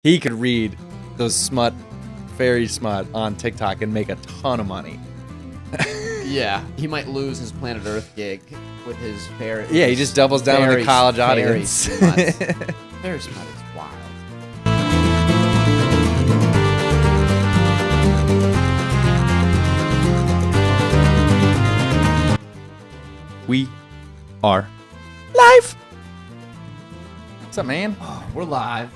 He could read those fairy smut on TikTok and make a ton of money. Yeah, he might lose his Planet Earth gig with his fairy. Yeah, he just doubles down on the college audience. Fairy smut is wild. We are live. What's up, man? Oh, we're live.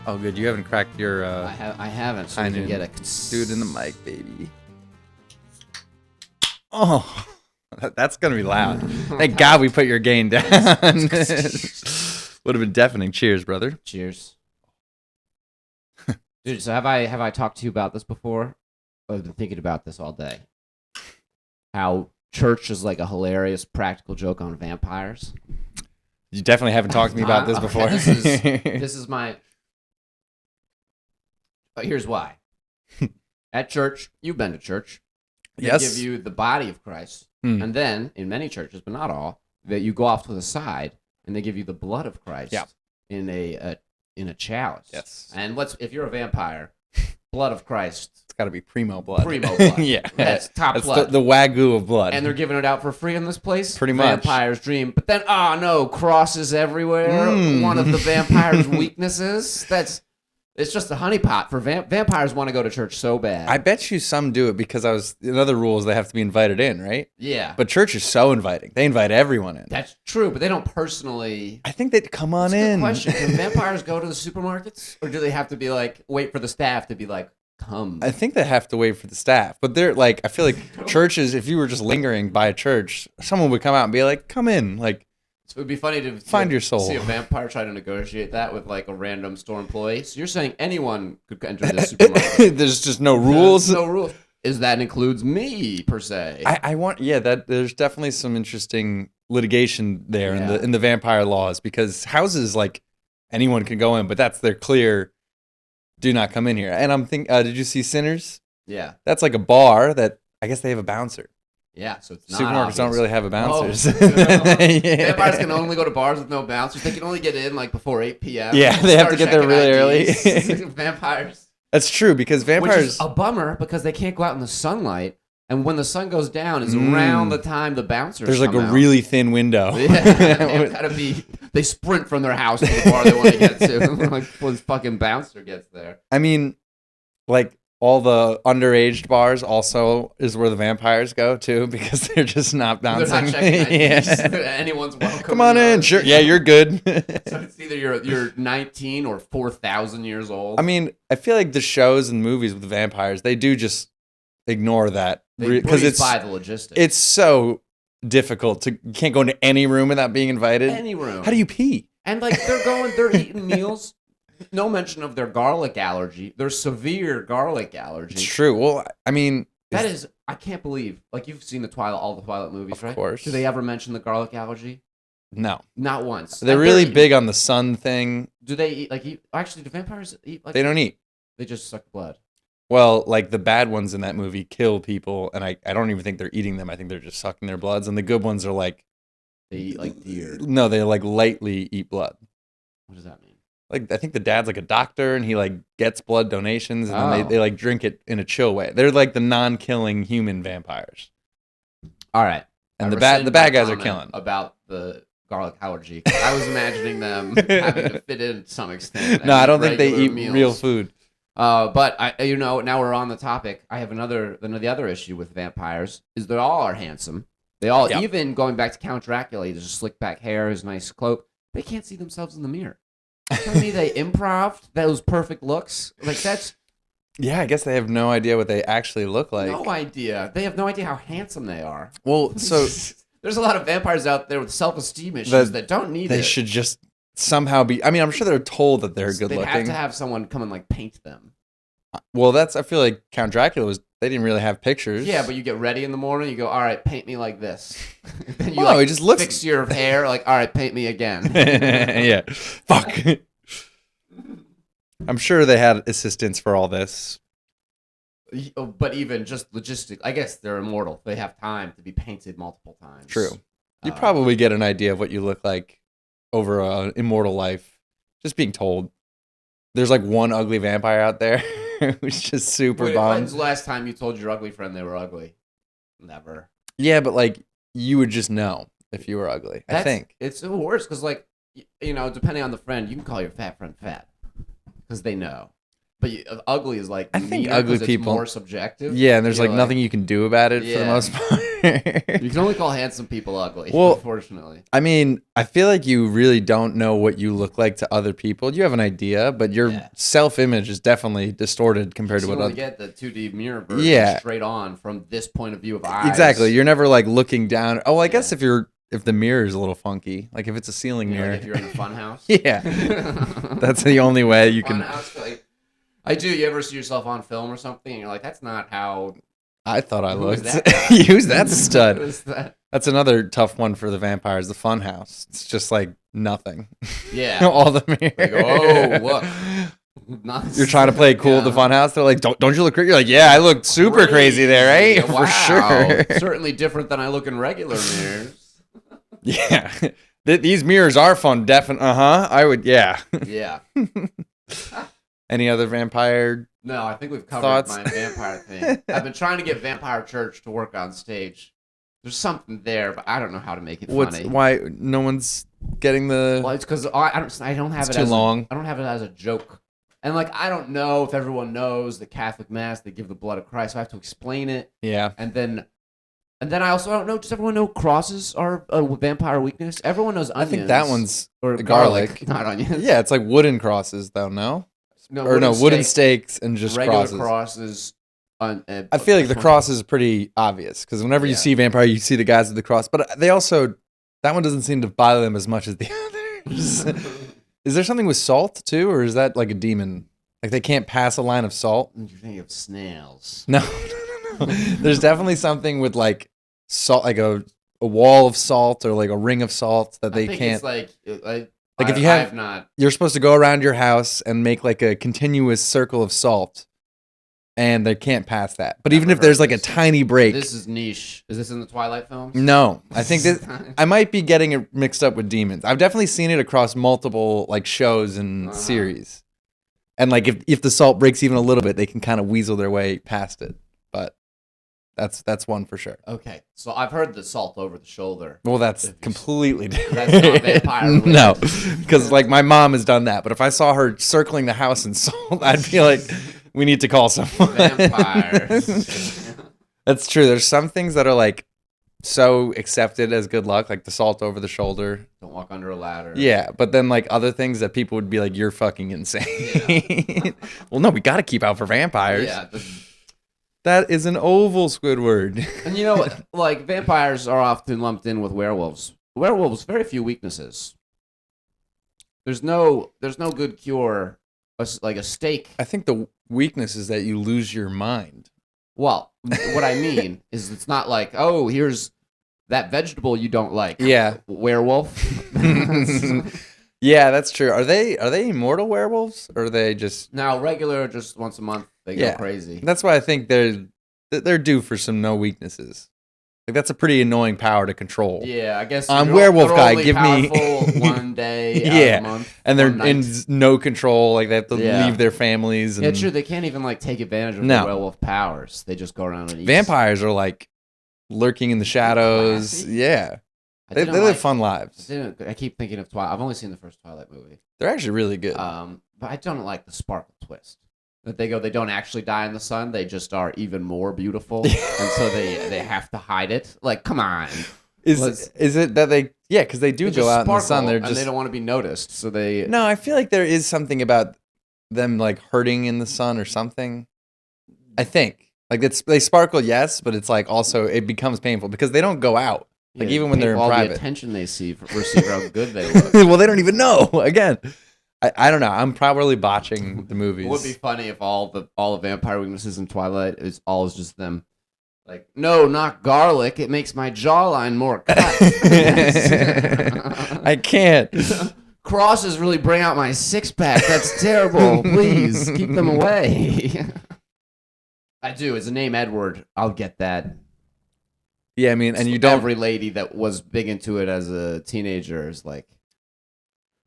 Oh, good. You haven't cracked your. I haven't. So we can get a dude in the mic, baby. Oh, that's gonna be loud. Thank God we put your gain down. Would have been deafening. Cheers, brother. Cheers. Dude, so have I talked to you about this before? I've been thinking about this all day. How church is like a hilarious practical joke on vampires. You definitely haven't talked to me about this before. This is my. But here's why. At church, you've been to church. They give you the body of Christ, and then in many churches, but not all, that you go off to the side and they give you the blood of Christ in a chalice. Yes. And if you're a vampire, blood of Christ. It's got to be primo blood. Primo blood. Yeah. That's top blood. The wagyu of blood. And they're giving it out for free in this place. Pretty much. Vampire's dream. But then, no, crosses everywhere. One of the vampire's weaknesses. It's just a honeypot for vampires. Want to go to church so bad. I bet you some do it because another rule is they have to be invited in, right? Yeah. But church is so inviting. They invite everyone in. That's true, but they don't personally. I think they'd come on That's a in. good question. Can vampires go to the supermarkets? Or do they have to be like, wait for the staff to be like, come? I think they have to wait for the staff. But they're like, I feel like churches, if you were just lingering by a church, someone would come out and be like, come in. Like, so it would be funny to find your soul. See a vampire try to negotiate that with like a random store employee. So you're saying anyone could enter this supermarket? There's just no rules. There's no rules. That includes me per se. There's definitely some interesting litigation there in the vampire laws because houses like anyone can go in, but that's their clear do not come in here. And I'm thinking, did you see Sinners? Yeah, that's like a bar that I guess they have a bouncer. Yeah, so it's not supermarkets obvious. Don't really have a bouncers. Vampires can only go to bars with no bouncers. They can only get in like before 8 p.m. Yeah, they have to get there really early. Vampires. That's true because vampires. Which is a bummer because they can't go out in the sunlight, and when the sun goes down is around the time the bouncers. There's like come a out. really thin window. Yeah, they sprint from their house to the bar they want to get to. Like before this fucking bouncer gets there. I mean, like. All the underage bars also is where the vampires go too because they're just not bouncing. They're not checking anyone's welcome. Come on in, sure. Yeah, you're good. So it's either you're 19 or 4,000 years old. I mean, I feel like the shows and movies with the vampires, they do just ignore that because it's by the logistics. It's so difficult you can't go into any room without being invited. Any room. How do you pee? And like they're eating meals. No mention of their garlic allergy. Their severe garlic allergy. It's true. Well, I mean... I can't believe... Like, you've seen all the Twilight movies, right? Of course. Do they ever mention the garlic allergy? No. Not once. They're really big on the sun thing. Do they eat... Actually, do vampires eat... Like, they don't eat. They just suck blood. Well, like, the bad ones in that movie kill people, and I don't even think they're eating them. I think they're just sucking their bloods, and the good ones are like... They eat, like, deer. No, they, like, lightly eat blood. What does that mean? Like, I think the dad's like a doctor and he like gets blood donations and then they like drink it in a chill way. They're like the non-killing human vampires. All right. And the bad guys are killing. About the garlic allergy. I was imagining them having to fit in to some extent. No, I don't think they eat meals. real food. But now we're on the topic. I have the other issue with vampires is they all are handsome. They all, even going back to Count Dracula, he has a slick back hair, his nice cloak. They can't see themselves in the mirror. Tell me they improv'd those perfect looks? Like, that's... Yeah, I guess they have no idea what they actually look like. No idea. They have no idea how handsome they are. Well, so... There's a lot of vampires out there with self-esteem issues that don't need it. They should just somehow be... I mean, I'm sure they're told that they're good looking. They have to have someone come and, like, paint them. Well, I feel like Count Dracula was... They didn't really have pictures. Yeah, but you get ready in the morning, you go, all right, paint me like this. Then you he just looks... fix your hair, like, all right, paint me again. Yeah. Fuck. I'm sure they had assistants for all this. But even just logistic, I guess they're immortal. They have time to be painted multiple times. True. You probably get an idea of what you look like over an immortal life just being told. there's like one ugly vampire out there who's just super bummed. When's the last time you told your ugly friend they were ugly? Never. Yeah, but like you would just know if you were ugly. I think it's worse because like depending on the friend, you can call your fat friend fat because they know. But ugly is like I think ugly people it's more subjective. Yeah, and there's like nothing you can do about it for the most part. You can only call handsome people ugly. Well, unfortunately. I mean, I feel like you really don't know what you look like to other people. You have an idea, but your self-image is definitely distorted compared to what other. You get the 2D mirror version straight on from this point of view of eyes. Exactly. You're never like looking down. Oh, I guess if the mirror is a little funky, like if it's a ceiling mirror, like if you're in a fun house. Yeah, that's the only way you can. I do. You ever see yourself on film or something, and you're like, "That's not how." I thought I looked. Who's that stud? Who's that? That's another tough one for the vampires. The fun house. It's just like nothing. Yeah. All the mirrors. They go, oh, look. Nice. You're trying to play cool at the fun house. They're like, don't you look crazy? You're like, yeah, I look super crazy there, right? Wow. For sure. Certainly different than I look in regular mirrors. Yeah. These mirrors are fun. Definitely. I would. Yeah. Yeah. Any other vampire? No, I think we've covered thoughts? my vampire thing. I've been trying to get Vampire Church to work on stage. There's something there, but I don't know how to make it funny. Why no one's getting the? Well, it's because I don't have it's it too long. I don't have it as a joke, and like I don't know if everyone knows the Catholic Mass they give the blood of Christ. So I have to explain it. Yeah, and then I also don't know. Does everyone know crosses are a vampire weakness? Everyone knows onions. I think that one's or garlic, not onions. Yeah, it's like wooden crosses, though. No. No, wooden stakes and just regular crosses. I feel like the cross is pretty obvious because whenever you see vampire, you see the guys with the cross. But they also, that one doesn't seem to bother them as much as the others. Is there something with salt too, or is that like a demon? Like they can't pass a line of salt? You're thinking of snails. No. There's definitely something with like salt, like a wall of salt or like a ring of salt that they can't. It's like if you you're supposed to go around your house and make like a continuous circle of salt, and they can't pass that. But even if there's like a tiny break, this is niche. Is this in the Twilight films? No, I think I might be getting it mixed up with demons. I've definitely seen it across multiple like shows and series, and like if the salt breaks even a little bit, they can kind of weasel their way past it. But that's one for sure. Okay, so I've heard the salt over the shoulder. Well, that's completely different. That's not vampire related. No, because like my mom has done that. But if I saw her circling the house in salt, I'd be like, we need to call someone. Vampires. That's true. There's some things that are like so accepted as good luck, like the salt over the shoulder. Don't walk under a ladder. Yeah, but then like other things that people would be like, you're fucking insane. Yeah. Well, no, we got to keep out for vampires. Yeah. That is an oval, Squidward. And you know, like vampires are often lumped in with werewolves. Werewolves, very few weaknesses. There's no good cure, like a steak. I think the weakness is that you lose your mind. Well, what I mean is it's not like, oh, here's that vegetable you don't like. Yeah. Werewolf. Yeah, that's true. Are they immortal werewolves, or are they just regular? Just once a month they go crazy. That's why I think they're due for some no weaknesses. Like that's a pretty annoying power to control. Yeah, I guess. I'm werewolf guy. Give me one day out of a month, and they're in no control. Like they have to leave their families. And, yeah, true. They can't even like take advantage of their werewolf powers. They just go around and eat. Vampires are like lurking in the shadows. Classy. Yeah. They live fun lives. I keep thinking of Twilight. I've only seen the first Twilight movie. They're actually really good. But I don't like the sparkle twist. That they don't actually die in the sun. They just are even more beautiful, and so they have to hide it. Like, come on. Is it that they? Yeah, because they do go out in the sun. They're just and they don't want to be noticed. So they. No, I feel like there is something about them like hurting in the sun or something. I think like they sparkle, yes, but it's like also it becomes painful because they don't go out. Like even when they're in private, the attention they receive how good they look. Well, they don't even know. Again, I don't know. I'm probably botching the movies. It would be funny if all the vampire weaknesses in Twilight is just them. Like, no, not garlic. It makes my jawline more cut. I can't. Crosses really bring out my six-pack. That's terrible. Please keep them away. I do. It's a name Edward. I'll get that. Yeah, I mean, and you don't. Every lady that was big into it as a teenager is like,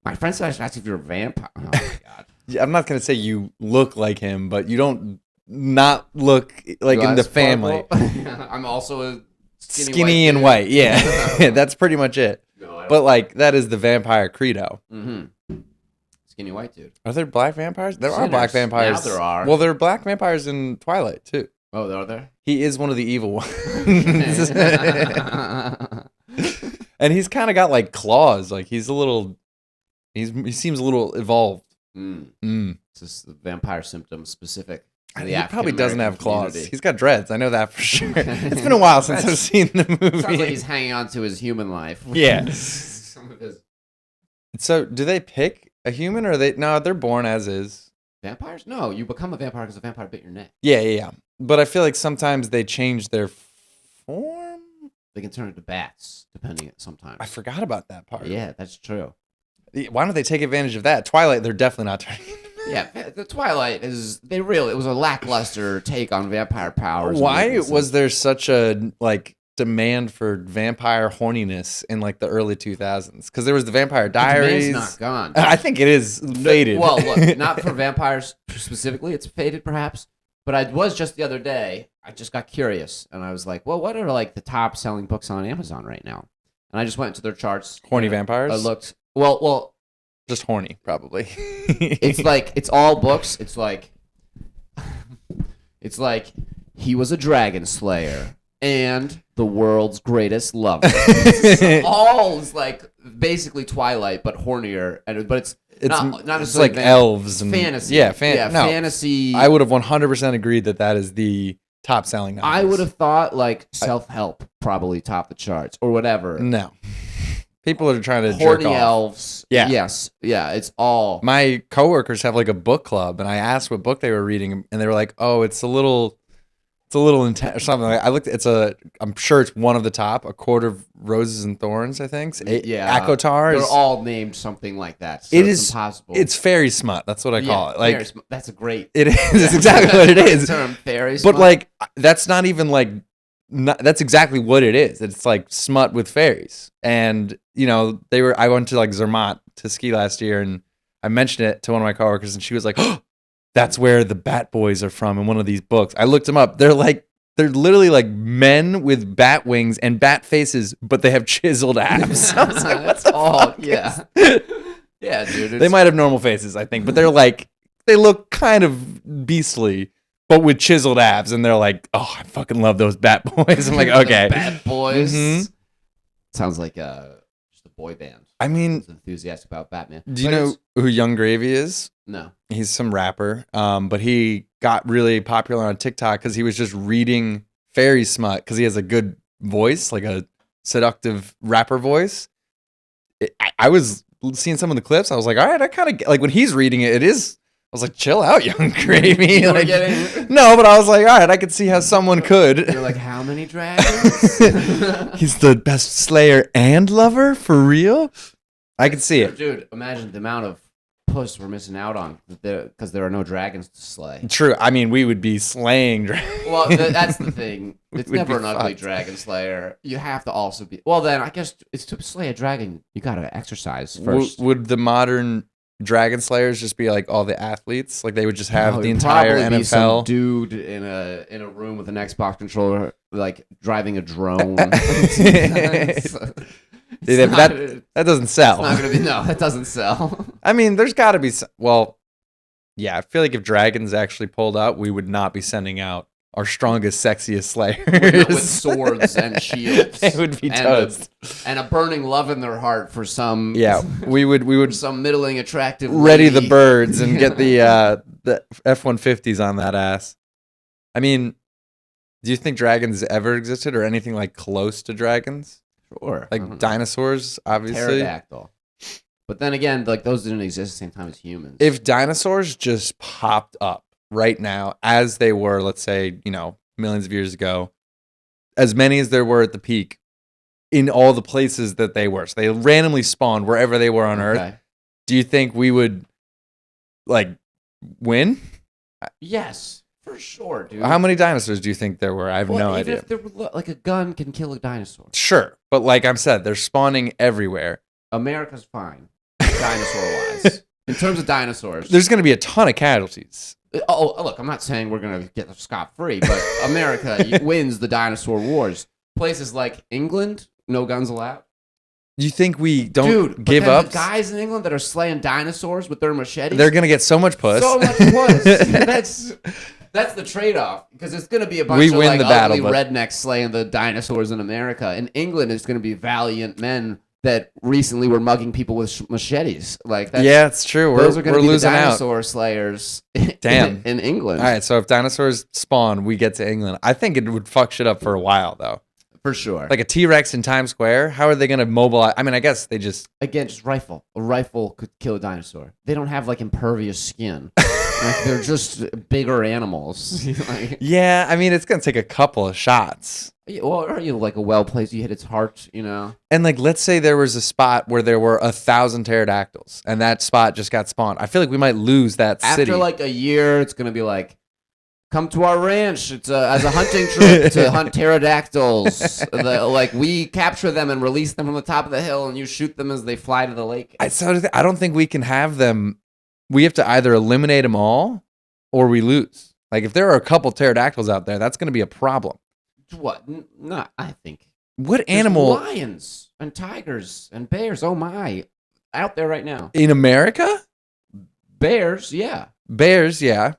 my friend said I should ask if you're a vampire. Oh my god. I'm not gonna say you look like him, but you don't not look like in the family. I'm also a skinny and white. Yeah, that's pretty much it. No, but like that is the vampire credo. Mm-hmm. Skinny white dude. Are there black vampires? There are black vampires. Now there are. Well, there are black vampires in Twilight too. Oh, are there? He is one of the evil ones. And he's kind of got like claws. Like he's a little. He seems a little evolved. It's just the vampire symptom specific. He probably doesn't have claws. He's got dreads. I know that for sure. It's been a while since I've seen the movie. Sounds like he's hanging on to his human life. Yeah. So, do they pick a human, or they're born as is? Vampires? No, you become a vampire because a vampire bit your neck. Yeah. But I feel like sometimes they change their form. They can turn into bats, depending sometimes. I forgot about that part. Yeah, that's true. Why don't they take advantage of that? Twilight, they're definitely not turning. Yeah, the Twilight it was a lackluster take on vampire powers. Why was there such a demand for vampire horniness in like the early 2000s? Because there was the Vampire Diaries. The demand's not gone. I think it is faded. Well, look, not for vampires specifically. It's faded, perhaps. But I was just the other day. I just got curious, and I was like, "Well, what are like the top selling books on Amazon right now?" And I just went to their charts. Horny vampires. I looked. Well. Just horny, probably. It's all books. It's like he was a dragon slayer and the world's greatest lover. It's all like basically Twilight, but hornier. But it's not necessarily like elves and fantasy. Yeah, no, fantasy. I would have 100% agreed that is the top selling novels. I would have thought like self-help probably top the charts or whatever. No. People are trying to horny jerk off. Elves. Yeah. Yes. Yeah. It's all. My coworkers have like a book club, and I asked what book they were reading, and they were like, "Oh, it's a little intense or something." I looked. I'm sure it's one of the top. A Court of Roses and Thorns, I think. Akotar. They're all named something like that. So it's impossible. It's fairy smut. That's what I call it. Like that's a great. It is. It's exactly what it is. Term fairy smut. But like that's not even like. That's exactly what it is. It's like smut with fairies. And, I went to like Zermatt to ski last year, and I mentioned it to one of my coworkers, and she was like, "Oh, that's where the Bat Boys are from in one of these books." I looked them up. They're literally like men with bat wings and bat faces, but they have chiseled abs. I was like, what the fuck? Yeah. Yeah, dude. They might have normal faces, I think, but they look kind of beastly. But with chiseled abs, and they're like, "Oh, I fucking love those Bat Boys." I'm like, okay, Bat Boys. Mm-hmm. Sounds like just a boy band. I mean, who's enthusiastic about Batman. Do you know who Young Gravy is? No, he's some rapper. But he got really popular on TikTok because he was just reading fairy smut because he has a good voice, like a seductive rapper voice. I was seeing some of the clips. I was like, all right, I kind of like when he's reading it. It is. I was like, chill out, Young Gravy. No, but I was like, all right, I could see how someone could. You're like, how many dragons? He's the best slayer and lover? For real? I could see it. Dude, imagine the amount of puss we're missing out on because there are no dragons to slay. True. I mean, we would be slaying dragons. Well, that's the thing. It's never an ugly dragon slayer. You have to also be... Well, then, I guess it's to slay a dragon, you got to exercise first. Would the modern... Dragon Slayers just be like all the athletes, like they would just have the entire NFL. Be some dude in a room with an Xbox controller, like driving a drone. That doesn't sell. It's not gonna be, no, that doesn't sell. I mean, there's got to be. Well, yeah, I feel like if dragons actually pulled out, we would not be sending out our strongest, sexiest slayers with swords and shields. They would be toast. And a burning love in their heart for some. Yeah, we would some middling attractive. Ready the birds and get the F-150s on that ass. I mean, do you think dragons ever existed or anything like close to dragons? Sure, like dinosaurs, obviously. Pterodactyl. But then again, like those didn't exist at the same time as humans. If dinosaurs just popped up right now, as they were, let's say, millions of years ago, as many as there were at the peak, in all the places that they were. So they randomly spawned wherever they were on Earth. Do you think we would, win? Yes, for sure, dude. How many dinosaurs do you think there were? I have no idea. If there were, a gun can kill a dinosaur. Sure, but like I said, they're spawning everywhere. America's fine, dinosaur-wise. In terms of dinosaurs, there's going to be a ton of casualties. Oh, look, I'm not saying we're going to get scot-free, but America wins the dinosaur wars. Places like England, no guns allowed. You think we don't give up? The guys in England that are slaying dinosaurs with their machetes, they're going to get so much puss. So much puss. That's the trade-off, because it's going to be a bunch of like ugly battle, rednecks slaying the dinosaurs in America. In England, it's going to be valiant men that recently were mugging people with machetes. It's true. Those are going to be losing the dinosaur slayers. Damn. in England. All right, so if dinosaurs spawn, we get to England. I think it would fuck shit up for a while, though. For sure. Like a T-Rex in Times Square, how are they going to mobilize? I mean, I guess they just rifle. A rifle could kill a dinosaur. They don't have like impervious skin. They're just bigger animals. Yeah, I mean, it's going to take a couple of shots. Well, or like a well placed, you hit its heart, And like, let's say there was a spot where there were 1,000 pterodactyls, and that spot just got spawned. I feel like we might lose that city. After like a year, it's going to be like, come to our ranch. It's as a hunting trip to hunt pterodactyls. We capture them and release them from the top of the hill, and you shoot them as they fly to the lake. I don't think we can have them. We have to either eliminate them all, or we lose. Like if there are a couple pterodactyls out there, that's going to be a problem. What? No, I think. What animal? There's lions and tigers and bears. Oh my! Out there right now. In America? Bears, yeah. Bears, yeah.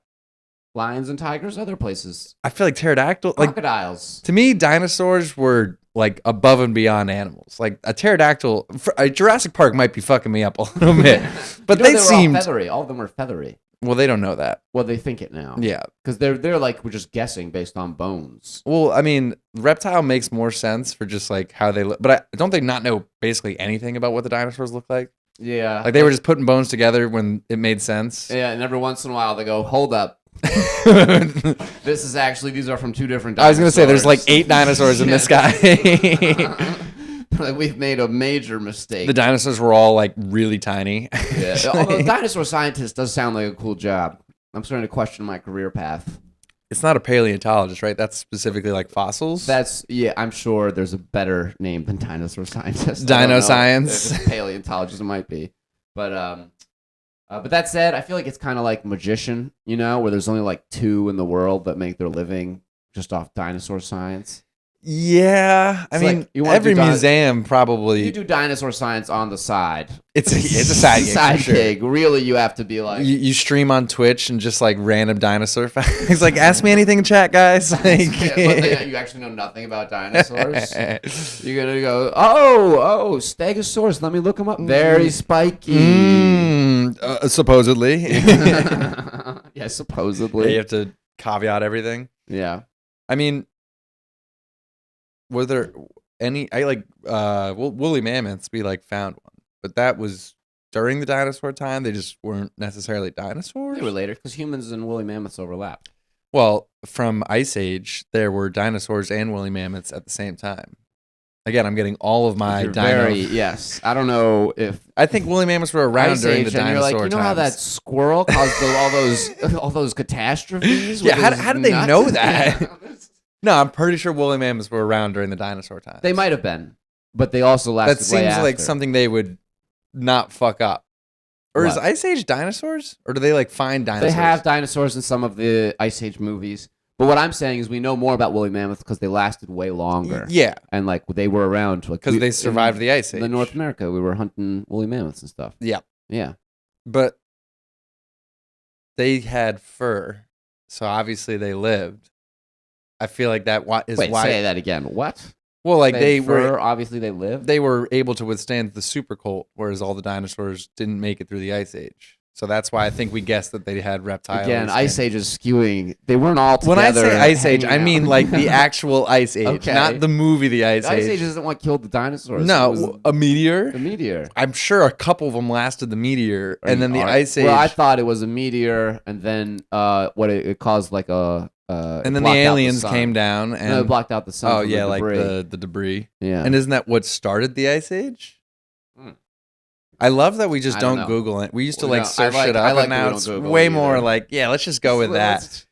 Lions and tigers, other places. I feel like pterodactyl, crocodiles. To me, dinosaurs were like above and beyond animals. Like a pterodactyl, Jurassic Park might be fucking me up a little bit, but they seemed all feathery. All of them were feathery. Well, they don't know that. Well, they think it now. Yeah, because they're like we're just guessing based on bones. Well, I mean, reptile makes more sense for just like how they look, but don't they not know basically anything about what the dinosaurs look like? Yeah, like they were just putting bones together when it made sense. Yeah, and every once in a while they go, "Hold up." These are from two different dinosaurs. I was going to say, there's like 8 dinosaurs in this guy. We've made a major mistake. The dinosaurs were all like really tiny. Yeah. Although dinosaur scientist does sound like a cool job. I'm starting to question my career path. It's not a paleontologist, right? That's specifically like fossils. I'm sure there's a better name than dinosaur scientist. Dino science. Paleontologist it might be. But that said, I feel like it's kind of like Magician, where there's only like 2 in the world that make their living just off dinosaur science. Yeah, I mean, every museum probably. You do dinosaur science on the side. It's a side gig. Sure. Really, you have to be like you stream on Twitch and just like random dinosaur facts. Like, ask me anything in chat, guys. Like, you actually know nothing about dinosaurs. You're gonna go, oh, Stegosaurus. Let me look them up. Very spiky. Supposedly. Yeah, supposedly. Yeah, you have to caveat everything. Yeah. I mean. Were there any? Woolly mammoths. We like found one, but that was during the dinosaur time. They just weren't necessarily dinosaurs. They were later because humans and woolly mammoths overlapped. Well, from Ice Age, there were dinosaurs and woolly mammoths at the same time. Again, I'm getting all of my yes. I don't know if I think woolly mammoths were around during the dinosaur times. You know how that squirrel caused all those catastrophes? Yeah, how did they know that? No, I'm pretty sure woolly mammoths were around during the dinosaur times. They might have been, but they also lasted. That seems like something they would not fuck up. Or is Ice Age dinosaurs? Or do they like find dinosaurs? They have dinosaurs in some of the Ice Age movies. But what I'm saying is we know more about woolly mammoths because they lasted way longer. Yeah. And like they were around. Because they survived the Ice Age. In North America, we were hunting woolly mammoths and stuff. Yeah. Yeah. But they had fur. So obviously they lived. I feel like that is why. Wait, say that again. What? Well, like they were obviously they lived. They were able to withstand the super cold, whereas all the dinosaurs didn't make it through the Ice Age. So that's why I think we guessed that they had reptiles. Again, Ice Age is skewing. They weren't all together. When I say Ice Age, I mean like the actual Ice Age, okay. Not the movie The Ice Age. Ice Age isn't what killed the dinosaurs. No, a meteor. The meteor. I'm sure a couple of them lasted the meteor, and then the Ice Age. Well, I thought it was a meteor, and then it caused like a. And then the aliens came down and it blocked out the sun. Oh yeah, like the debris. Yeah. And isn't that what started the Ice Age? I love that we just don't Google it. We used to search it up, and now it's way more like, yeah, let's just go with that.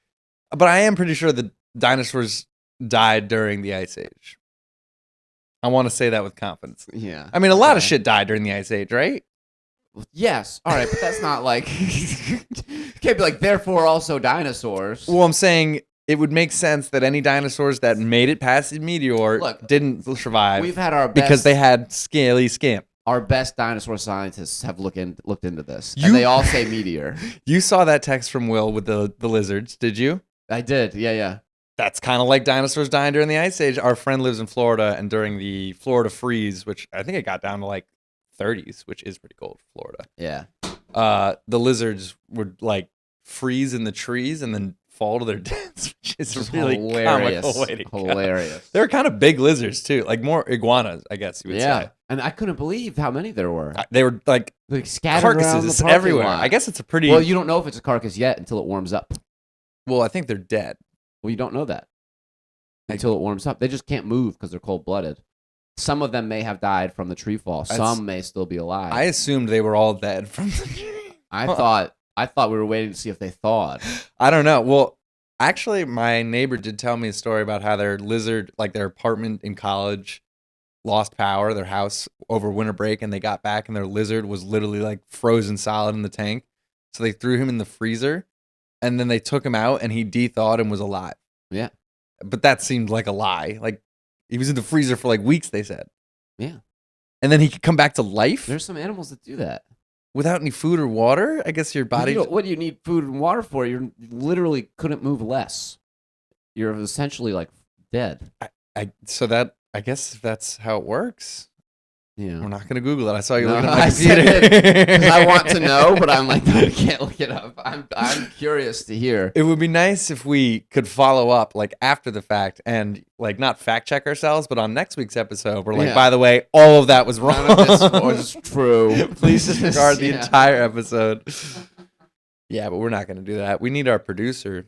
But I am pretty sure the dinosaurs died during the Ice Age. I want to say that with confidence. Yeah. I mean, a lot of shit died during the Ice Age, right? Yes. All right, but that's not like you can't be like therefore also dinosaurs. Well, I'm saying it would make sense that any dinosaurs that made it past the meteor didn't survive. We've had our best because they had scaly skin. Our best dinosaur scientists have looked into this, and they all say meteor. You saw that text from Will with the lizards, did you? I did. Yeah. That's kind of like dinosaurs dying during the Ice Age. Our friend lives in Florida, and during the Florida freeze, which I think it got down to like 30s, which is pretty cold for Florida. Yeah. The lizards would like freeze in the trees and then fall to their deaths, which is really comical way to hilarious. Go. They were kind of big lizards too, like more iguanas, I guess you would say. And I couldn't believe how many there were. They were like scattered carcasses around the everywhere. lot. I guess it's a pretty. Well, you don't know if it's a carcass yet until it warms up. Well, I think they're dead. Well, you don't know that until it warms up. They just can't move because they're cold-blooded. Some of them may have died from the tree fall. Some may still be alive. I assumed they were all dead from the tree. I thought we were waiting to see if they thawed. I don't know. Well, actually, my neighbor did tell me a story about how their lizard, like their apartment in college, lost power, their house over winter break, and they got back and their lizard was literally like frozen solid in the tank. So they threw him in the freezer and then they took him out and he de-thawed and was alive. Yeah. But that seemed like a lie. Like he was in the freezer for like weeks, they said. Yeah. And then he could come back to life? There's some animals that do that. Without any food or water? I guess your body... What do you need food and water for? You literally couldn't move less. You're essentially like dead. I guess that's how it works. Yeah. We're not going to Google it. I saw you No, looking at my I computer. said it 'cause I want to know, but I'm like, no, I can't look it up. I'm curious to hear. It would be nice if we could follow up like after the fact and like not fact check ourselves, but on next week's episode, we're like, by the way, all of that was wrong. None of this was true. Please disregard the entire episode. Yeah, but we're not going to do that. We need our producer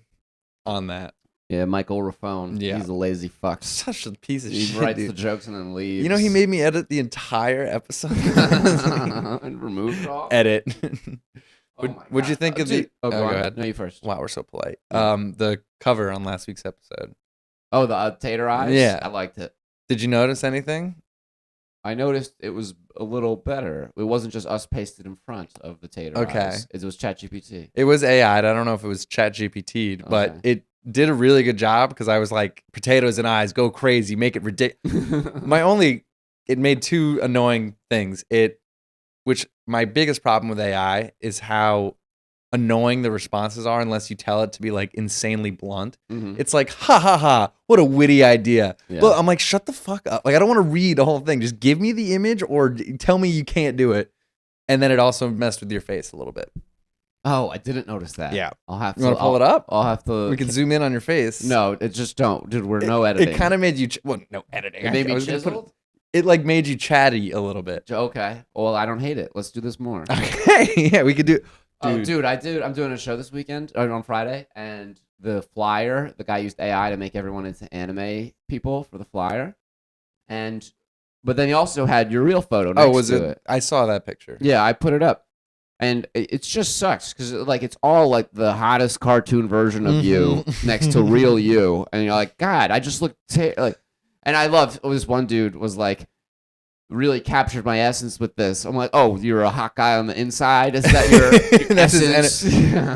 on that. Yeah, Michael Raffone. Yeah. He's a lazy fuck. Such a piece of He shit. writes Dude. the jokes and then leaves. You know, he made me edit the entire episode. And removed it all? Edit. Oh What'd you think of the... Oh, go ahead. No, you first. Wow, we're so polite. The cover on last week's episode. Oh, the tater eyes? Yeah. I liked it. Did you notice anything? I noticed it was a little better. It wasn't just us pasted in front of the tater eyes. It was ChatGPT. It was AI. I don't know if it was ChatGPT, but it did a really good job because I was like, potatoes and eyes, go crazy, make it ridiculous. It made two annoying things. Which my biggest problem with AI is how annoying the responses are unless you tell it to be like insanely blunt. Mm-hmm. It's like, ha ha ha, what a witty idea. Yeah. But I'm like, shut the fuck up. Like, I don't want to read the whole thing. Just give me the image or tell me you can't do it. And then it also messed with your face a little bit. Oh, I didn't notice that. Yeah. I'll have to. You want to pull it up? I'll have to. We can zoom in on your face. No, it just don't. Dude, we're no editing. It kind of made you... no editing. It made me chiseled? It like made you chatty a little bit. Okay. Well, I don't hate it. Let's do this more. Okay. Yeah, we could do... Dude, I'm doing a show this weekend, on Friday, and the flyer, the guy used AI to make everyone into anime people for the flyer. But then he also had your real photo next to it. I saw that picture. Yeah, I put it up. And it just sucks because like it's all like the hottest cartoon version of you next to real you, and you're like, God, I just look like. And I loved this one dude was like, really captured my essence with this. I'm like, oh, you're a hot guy on the inside. Is that your essence?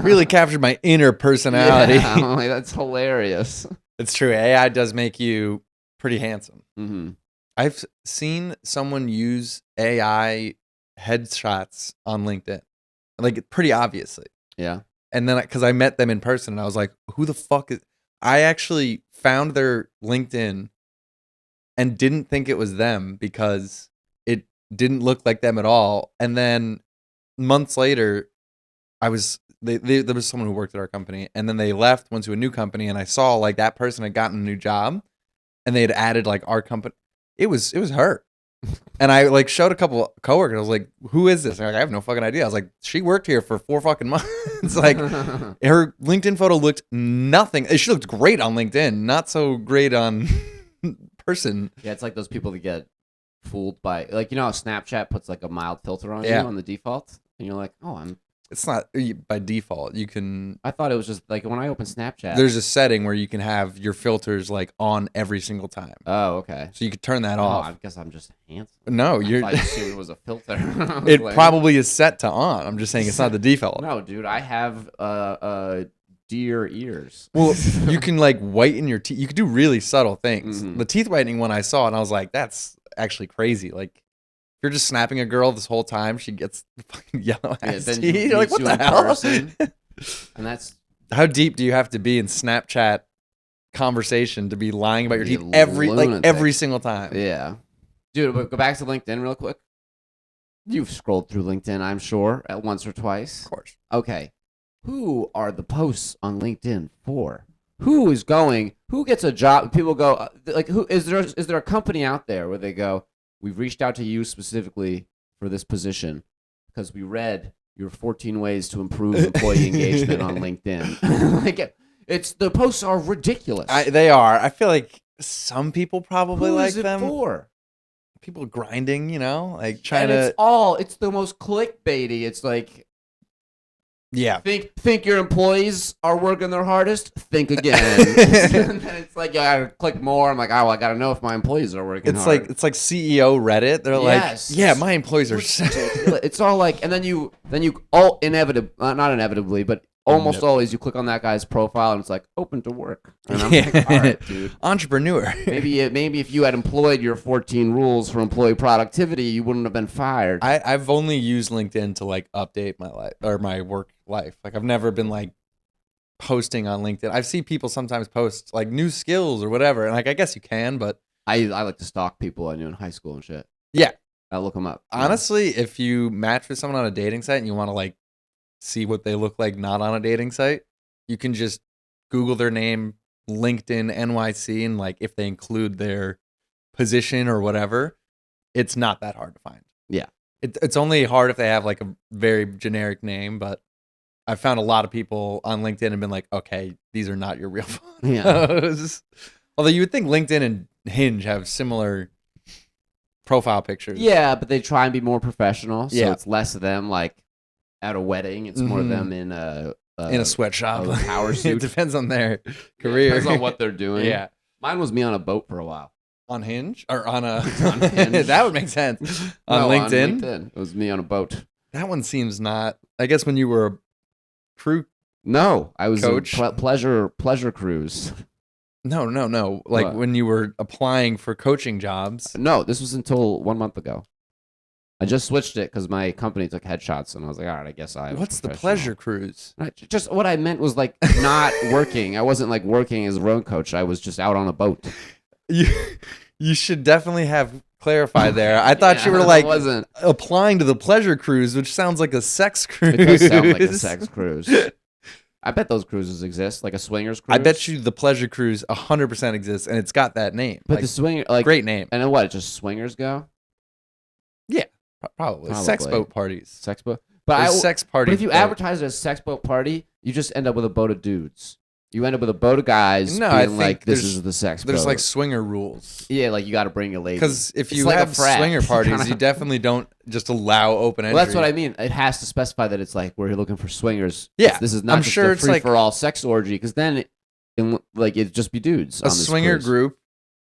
Really captured my inner personality. Yeah, I'm like, that's hilarious. It's true. AI does make you pretty handsome. Mm-hmm. I've seen someone use AI headshots on LinkedIn. Like, pretty obviously. Yeah. And then, because I met them in person, and I was like, who the fuck is... I actually found their LinkedIn and didn't think it was them because it didn't look like them at all. And then months later, there was someone who worked at our company, and then they left, went to a new company, and I saw, like, that person had gotten a new job, and they had added, like, our company. It was her. And I like showed a couple coworkers. I was like, "Who is this?" And like, I have no fucking idea. I was like, "She worked here for 4 fucking months." Like, her LinkedIn photo looked nothing. She looked great on LinkedIn, not so great on person. Yeah, it's like those people that get fooled by, like, you know how Snapchat puts like a mild filter on you on the default, and you're like, "Oh, I'm It's not by default. You can. I thought it was just like when I open Snapchat. There's a setting where you can have your filters like on every single time. Oh, okay. So you could turn that Oh, off. I guess I'm just handsome. No, I assumed it was a filter. It like, probably is set to on. I'm just saying it's not the default. No, dude, I have deer ears. Well, you can like whiten your teeth. You could do really subtle things. Mhm. The teeth whitening one I saw, and I was like, that's actually crazy. Like, if you're just snapping a girl this whole time, she gets the fucking yellow ass then teeth. You're like, what the hell? And that's How deep do you have to be in Snapchat conversation to be lying about your Be teeth a every lunatic. single time? yeah, dude. But go back to LinkedIn real quick. You've scrolled through LinkedIn, I'm sure, at once or twice. Of course. Okay, who are the posts on LinkedIn for? Who is going? Who gets a job? People go like, who is there? Is there a company out there where they go, we've reached out to you specifically for this position because we read your 14 ways to improve employee engagement on LinkedIn. Like, it's the posts are ridiculous. They are. I feel like some people probably Who like is it them. for? People grinding, like trying And to. it's the most clickbaity. It's like, Yeah. think your employees are working their hardest? Think again. And then it's like, I gotta click more. I'm like, oh, I gotta know if my employees are working hard. It's like CEO Reddit. They're Yes. like, yeah, my employees are. Ridiculous. It's all like, and then you all inevitably, not inevitably, but almost always you click on that guy's profile and it's like open to work. And I'm like, all right, dude. Entrepreneur. Maybe if you had employed your 14 rules for employee productivity, you wouldn't have been fired. I've only used LinkedIn to like update my life or my work life. Like I've never been like posting on LinkedIn. I've seen people sometimes post like new skills or whatever, and like I guess you can, but I like to stalk people I knew in high school and shit. yeah, I look them up. honestly, if you match with someone on a dating site and you want to like see what they look like not on a dating site, you can just Google their name, LinkedIn NYC, and like if they include their position or whatever, it's not that hard to find. Yeah. It's only hard if they have like a very generic name, but I found a lot of people on LinkedIn and been like, okay, these are not your real photos. Yeah. Although you would think LinkedIn and Hinge have similar profile pictures. Yeah, but they try and be more professional, so Yeah. it's less of them like at a wedding. It's more of them in a sweatshop, a power suit. It depends on their career. Depends on what they're doing. Yeah. Mine was me on a boat for a while. On Hinge or on a On Hinge. that would make sense. On No, LinkedIn? On LinkedIn. It was me on a boat. That one seems not. I guess when you were a crew. No, I was Coach? a pleasure cruise. No. Like What? when you were applying for coaching jobs. No, this was until 1 month ago. I just switched it because my company took headshots, and I was like, all right, I guess I. What's the pleasure cruise? Just what I meant was like not working. I wasn't like working as a road coach. I was just out on a boat. You should definitely have clarified there. I thought you were like wasn't. applying to the pleasure cruise, which sounds like a sex cruise. It does sound like a sex cruise. I bet those cruises exist, like a swingers cruise. I bet you the pleasure cruise 100% exists, and it's got that name. But like, the swinger, like great name. And then what? Just swingers go? Yeah, probably. Sex boat parties. Sex boat. But sex party. But if you advertise it as a sex boat party, you just end up with a boat of dudes. You end up with a boat of guys being like, this is the sex boat. There's like swinger rules. Yeah, like you got to bring a lady. Because if you like have swinger parties, You you definitely don't just allow open entry. Well, that's what I mean. It has to specify that it's like we're looking for swingers. Yeah, this is not I'm just sure a it's like free-for-all sex orgy, because then it'd just be dudes. A swinger group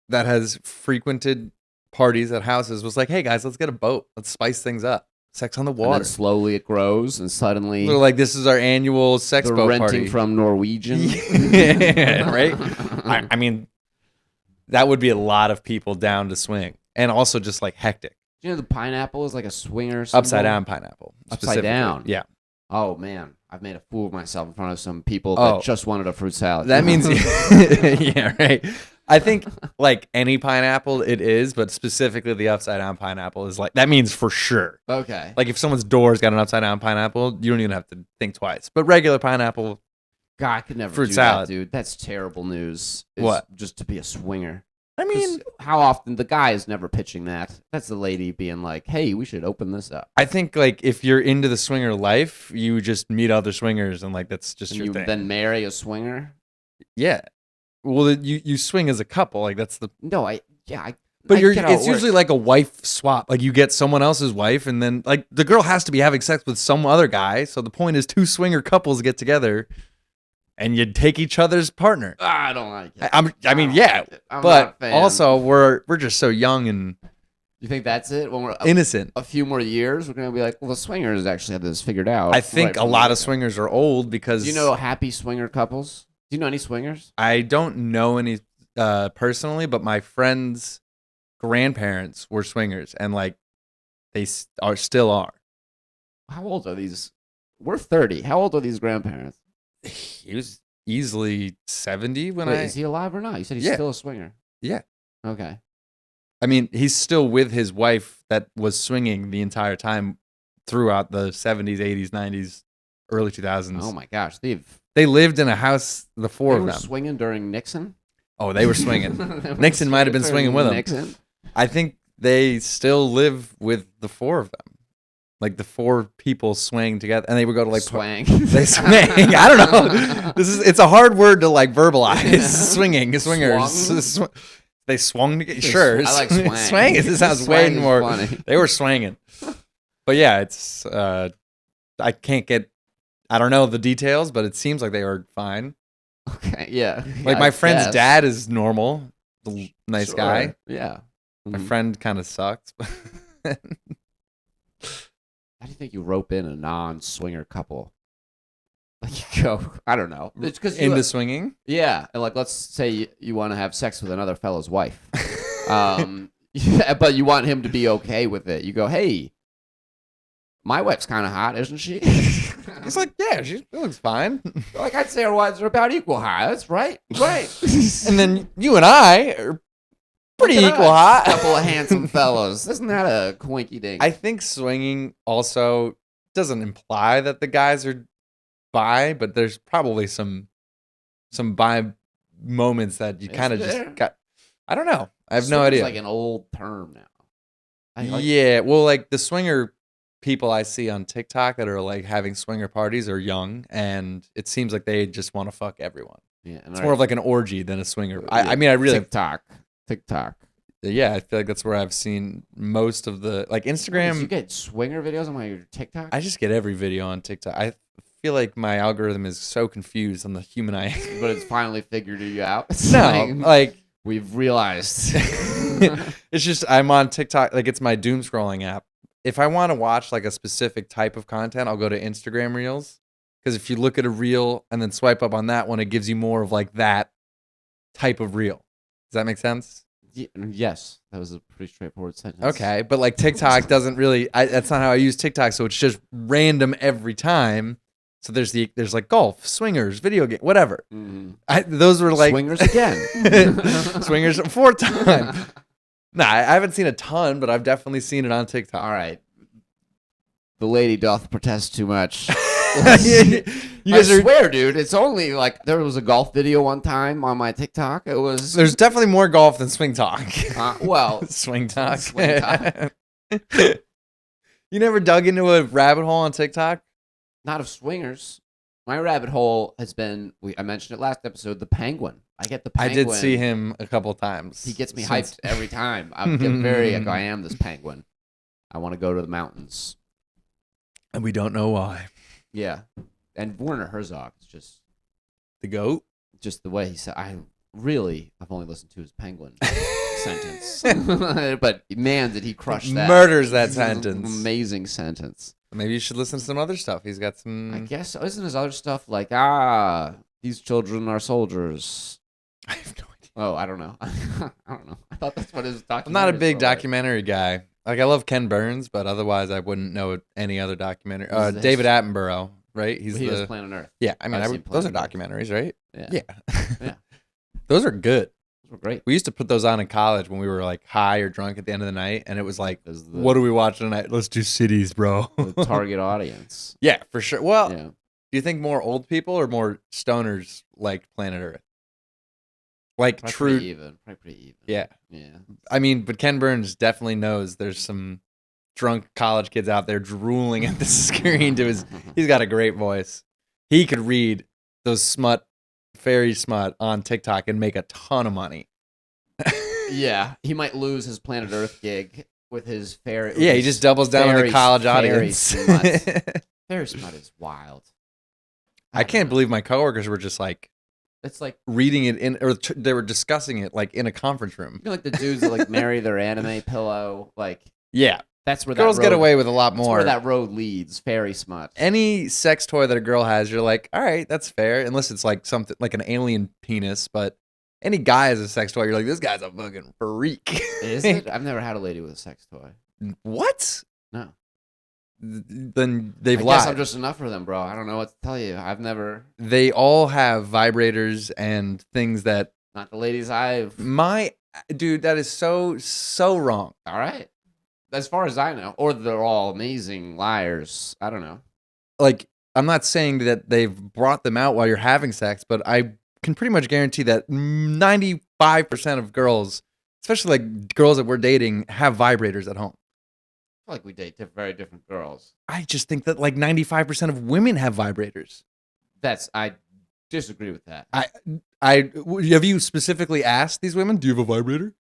that has frequented parties at houses was like, hey guys, let's get a boat. Let's spice things up. Sex on the water. And then slowly it grows, and suddenly they're like, this is our annual sex boat renting party. from Norwegian. Yeah, right? I mean, that would be a lot of people down to swing. And also just like hectic. Do you know the pineapple is like a swinger symbol? Upside down pineapple. Upside down? Yeah. Oh, man. I've made a fool of myself in front of some people that just wanted a fruit salad. That means, yeah, right. I think like any pineapple it is, but specifically the upside down pineapple is like, that means for sure. Okay. Like if someone's door's got an upside down pineapple, you don't even have to think twice. But regular pineapple, God, I could never fruit do salad. that, dude. That's terrible news. What? Just to be a swinger. I mean, how often the guy is never pitching that. That's the lady being like, hey, we should open this up. I think like if you're into the swinger life, you just meet other swingers and like that's just your you thing. Then marry a swinger? Yeah. Well, you swing as a couple, like that's the. No, But it's usually like a wife swap. Like you get someone else's wife, and then like the girl has to be having sex with some other guy. So the point is, 2 swinger couples get together, and you take each other's partner. I don't like it. I mean, yeah, but also we're just so young and. You think that's it? When we're innocent, a few more years, we're gonna be like, well, the swingers actually have this figured out. I think a lot of swingers are old because. Do you know happy swinger couples? Do you know any swingers? I don't know any personally, but my friends' grandparents were swingers, and like they still are. How old are these? We're 30. How old are these grandparents? He was easily 70 when Wait, is he alive or not? You said he's still a swinger. Yeah. Okay. I mean, he's still with his wife that was swinging the entire time throughout the 70s, 80s, 90s, early 2000s. Oh my gosh, they lived in a house, the four of them. They were swinging during Nixon? Oh, they were swinging. Nixon might have been swinging with them. Nixon? I think they still live with the 4 of them. Like the 4 people swing together, and they would go to like swang. They swing. I don't know. It's a hard word to like verbalize. Swinging, swingers. They swung together. Sure, I like swang. Swang. It sounds way more. Funny. They were swanging. But yeah, it's. I can't get. I don't know the details, but it seems like they were fine. Okay. Yeah. Like my friend's dad is normal, nice guy. Yeah. My friend kind of sucks. How do you think you rope in a non-swinger couple? Like you go, I don't know. It's because into swinging. Yeah, and like let's say you want to have sex with another fellow's wife, but you want him to be okay with it. You go, hey, my wife's kind of hot, isn't she? He's like, yeah, she looks fine. Like I'd say our wives are about equal high. That's right, right. And then you and I are pretty equal hot. Couple of handsome fellows. Isn't that a coinky dink? I think swinging also doesn't imply that the guys are bi, but there's probably some bi moments that you kind of just got. I don't know. I have no idea. It's like an old term now. Yeah, well, like the swinger people I see on TikTok that are like having swinger parties are young, and it seems like they just want to fuck everyone. Yeah, it's more of like an orgy than a swinger. Yeah, I mean, I really TikTok. Yeah, I feel like that's where I've seen most of the like Instagram. You get swinger videos on your TikTok? I just get every video on TikTok. I feel like my algorithm is so confused on the human eye. But it's finally figured you out. Like we've realized. It's just I'm on TikTok. Like it's my doom scrolling app. If I want to watch like a specific type of content, I'll go to Instagram Reels. Because if you look at a reel and then swipe up on that one, it gives you more of like that type of reel. Does that make sense? Yes, that was a pretty straightforward sentence. Okay, but like TikTok doesn't really. That's not how I use TikTok. So it's just random every time. So there's like golf, swingers, video game, whatever. Mm-hmm. Those were like swingers again. Swingers 4th time. Nah, I haven't seen a ton, but I've definitely seen it on TikTok. All right. The lady doth protest too much. I swear, dude, it's only like there was a golf video one time on my TikTok. It was. There's definitely more golf than swing talk. Swing talk. You never dug into a rabbit hole on TikTok? Not of swingers. My rabbit hole has been. I mentioned it last episode. The penguin. I get the penguin. I did see him a couple times. He gets me hyped every time. I'm very. I am this penguin. I want to go to the mountains. And we don't know why. Yeah. And Werner Herzog is just the goat. Just the way he said, I've only listened to his penguin sentence. But man, did he crush that. Murders that sentence. Amazing sentence. Maybe you should listen to some other stuff. He's got some. I guess, isn't his other stuff like, these children are soldiers? I have no idea. Oh, I don't know. I don't know. I thought that's what his documentary. I'm not a big documentary guy. Like I love Ken Burns, but otherwise I wouldn't know any other documentary. David Attenborough, right? He was Planet Earth. Yeah, I mean, those are documentaries, right? Yeah. Yeah. Those are good. Those were great. We used to put those on in college when we were like high or drunk at the end of the night, and it was like, what do we watch tonight? Let's do Cities, bro. The target audience. Yeah, for sure. Well, do you think more old people or more stoners like Planet Earth? Like probably pretty even. Yeah. Yeah. I mean, but Ken Burns definitely knows there's some drunk college kids out there drooling at the screen he's got a great voice. He could read those fairy smut on TikTok and make a ton of money. Yeah, he might lose his Planet Earth gig with his fairy. Yeah, he just doubles down on the college audience. Fairy smut is wild. I can't believe my coworkers were just like, it's like reading it in, or they were discussing it like in a conference room. You know, like the dudes that like marry their anime pillow, like yeah, that's where girls get away with a lot more. That's where that road leads. Fairy smut. Any sex toy that a girl has, you're like, all right, that's fair, unless it's like something like an alien penis. But any guy has a sex toy, you're like, this guy's a fucking freak. Is it? I've never had a lady with a sex toy. What? No. Then they've I lied. guess I'm just enough for them, bro. I don't know what to tell you. I've never. They all have vibrators and things that. Not the ladies I've. Dude, that is so wrong. All right. As far as I know, or they're all amazing liars. I don't know. Like, I'm not saying that they've brought them out while you're having sex, but I can pretty much guarantee that 95% of girls, especially like girls that we're dating, have vibrators at home. I feel like we date very different girls. I just think that like 95% of women have vibrators. I disagree with that. Have you specifically asked these women, do you have a vibrator?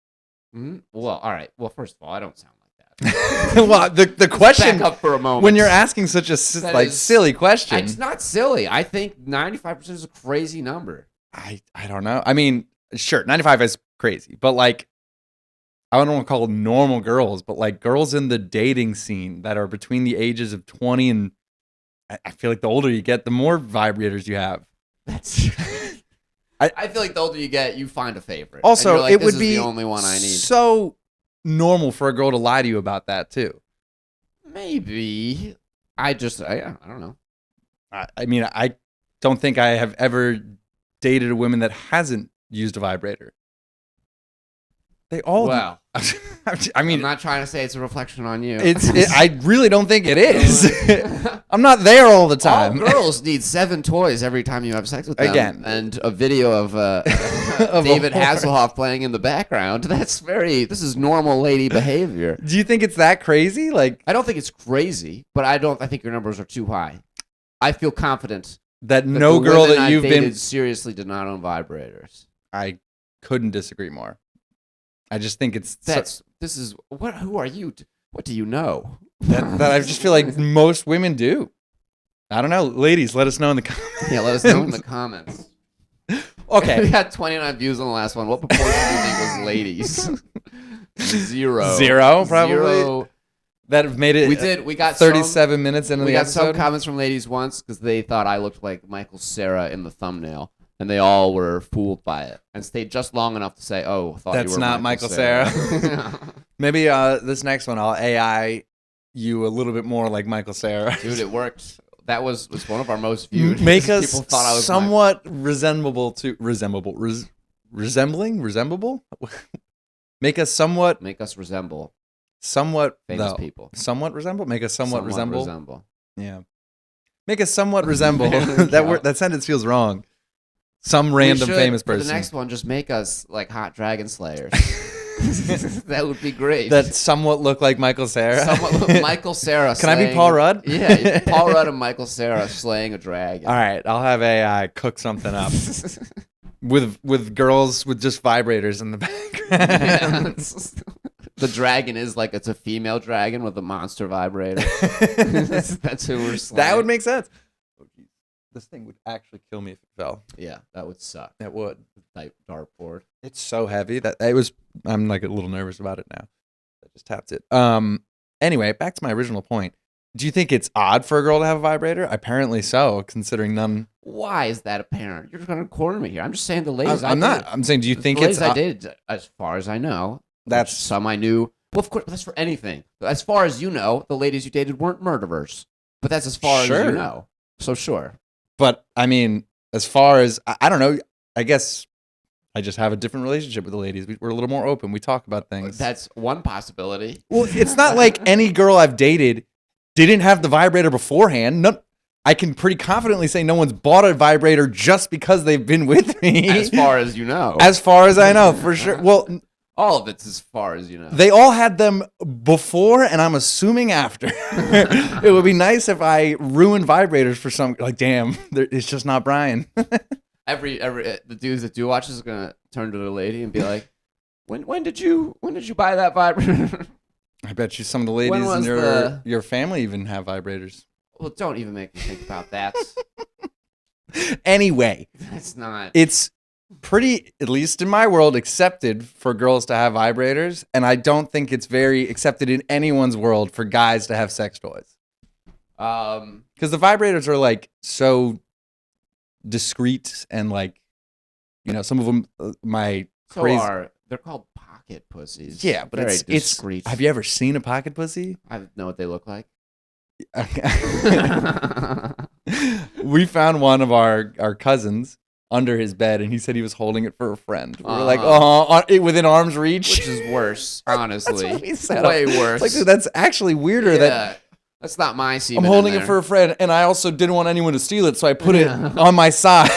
Mm-hmm. Well, all right. Well, first of all, I don't sound like that. Well, the question, back up for a moment. When you're asking such a silly question. It's not silly. I think 95% is a crazy number. I don't know. I mean, sure, 95 is crazy, but like, I don't want to call them normal girls, but like girls in the dating scene that are between the ages of 20 and I feel like the older you get, the more vibrators you have. That's. I feel like the older you get, you find a favorite. Also, like, it would be the only one I need. So normal for a girl to lie to you about that too. Maybe. I don't know. I mean, I don't think I have ever dated a woman that hasn't used a vibrator. They all. Wow. I mean, I'm not trying to say it's a reflection on you. I really don't think it is. I'm not there all the time. All girls need 7 toys every time you have sex with them. Again. And a video of David Hasselhoff playing in the background. This is normal lady behavior. Do you think it's that crazy? Like, I don't think it's crazy, but I think your numbers are too high. I feel confident that no girl that you've been seriously did not own vibrators. I couldn't disagree more. I just think it's who are you? What do you know? That I just feel like most women do. I don't know. Ladies, let us know in the comments. Yeah, let us know in the comments. Okay. We had 29 views on the last one. What proportion do you think was ladies? 0. 0, probably. 0. That have made it. We got 37 minutes into the episode. We got some comments from ladies once because they thought I looked like Michael Cera in the thumbnail. And they all were fooled by it and stayed just long enough to say, "Oh, thought that's you were not Michael Cera." Maybe this next one I'll AI you a little bit more like Michael Cera. Dude, it worked. That was one of our most viewed. Make us people thought I was somewhat resemblable. Make us resemble. Somewhat famous people. Somewhat resemble. Make us somewhat resemble. Yeah. Make us somewhat There resemble. That sentence feels wrong. Some random famous person. For the next one, just make us like hot dragon slayers. That would be great. That somewhat look like Michael Cera. Somewhat look Michael Cera. Can I be Paul Rudd? Yeah, Paul Rudd and Michael Cera slaying a dragon. All right, I'll have AI cook something up with girls with just vibrators in the background. Yeah, the dragon is like it's a female dragon with a monster vibrator. That's who we're slaying. That would make sense. This thing would actually kill me if it fell. Yeah, that would suck. That would. Type dartboard. It's so heavy that I'm like a little nervous about it now. I just tapped it. Anyway, back to my original point. Do you think it's odd for a girl to have a vibrator? Apparently so, considering none. Why is that apparent? You're going to corner me here. I'm just saying the ladies. I'm not. I'm saying, do you think it's? I did, as far as I know. That's some I knew. Well, of course, that's for anything. As far as you know, the ladies you dated weren't murderers. But that's as far as you know. So sure. But I mean, as far as I don't know, I guess I just have a different relationship with the ladies. We're a little more open. We talk about things. That's one possibility. Well, it's not like any girl I've dated didn't have the vibrator beforehand. I can pretty confidently say no one's bought a vibrator just because they've been with me. As far as you know. As far as I know, for sure. Well, all of it's as far as you know. They all had them before, and I'm assuming after. It would be nice if I ruined vibrators for some. Like, damn, it's just not Brian. every the dudes that do watch this are gonna turn to their lady and be like, When did you buy that vibrator? I bet you some of the ladies in your family even have vibrators. Well, don't even make me think about that. Anyway, that's not. It's pretty, at least in my world, accepted for girls to have vibrators, and I don't think it's very accepted in anyone's world for guys to have sex toys. Because the vibrators are like so discreet and like, some of them they're called pocket pussies. Yeah, but very it's discreet. Have you ever seen a pocket pussy? I know what they look like. We found one of our cousins under his bed, and he said he was holding it for a friend. We were like, within arm's reach. Which is worse, honestly. That's what we said. Way worse. Like, dude, that's actually weirder. Yeah, that's not my semen. I'm holding it for a friend, and I also didn't want anyone to steal it, so I put it on my side.